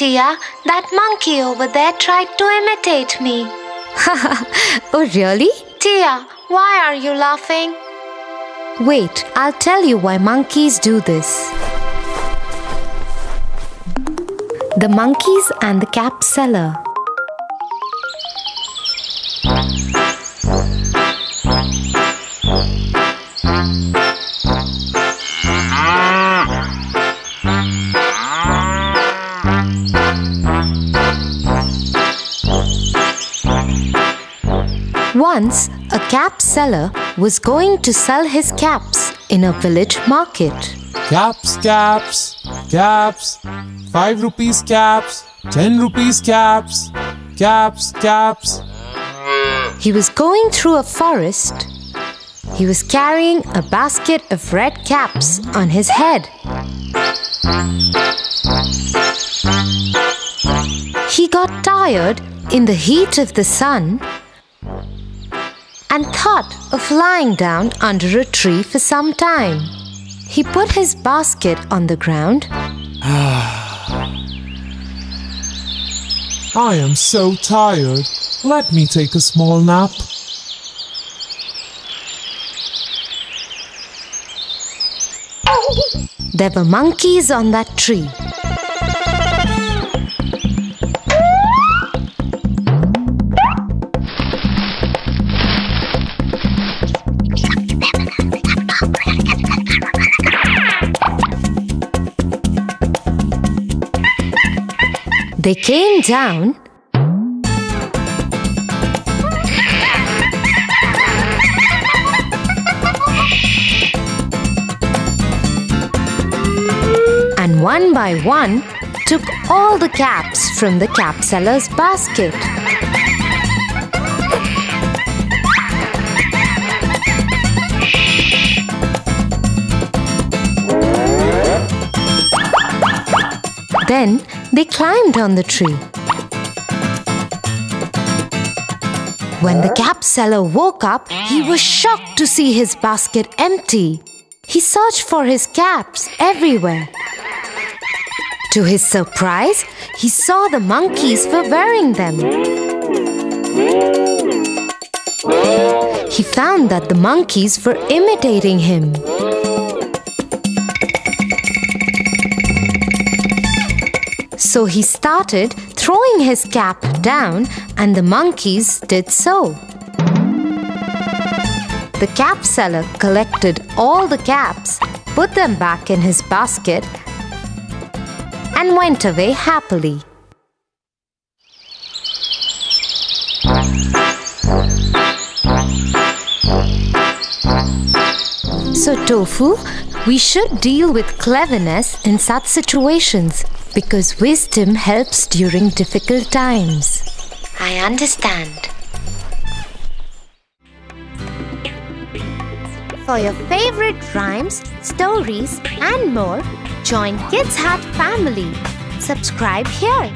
Tia, that monkey over there tried to imitate me. Oh, really? Tia, why are you laughing? Wait, I'll tell you why monkeys do this. The monkeys and the cap seller. Once, a cap seller was going to sell his caps in a village market. Caps, caps, caps, 5 rupees caps, 10 rupees caps, caps, caps. He was going through a forest. He was carrying a basket of red caps on his head. He got tired in the heat of the sun and thought of lying down under a tree for some time. He put his basket on the ground. I am so tired. Let me take a small nap. There were monkeys on that tree. They came down and one by one took all the caps from the cap seller's basket. Then they climbed on the tree. When the cap seller woke up, he was shocked to see his basket empty. He searched for his caps everywhere. To his surprise, he saw the monkeys were wearing them. He found that the monkeys were imitating him. So he started throwing his cap down, and the monkeys did so. The cap seller collected all the caps, put them back in his basket, and went away happily. So, Tofu, we should deal with cleverness in such situations, because wisdom helps during difficult times. I understand. For your favorite rhymes, stories, and more, join Kids Hut family. Subscribe here.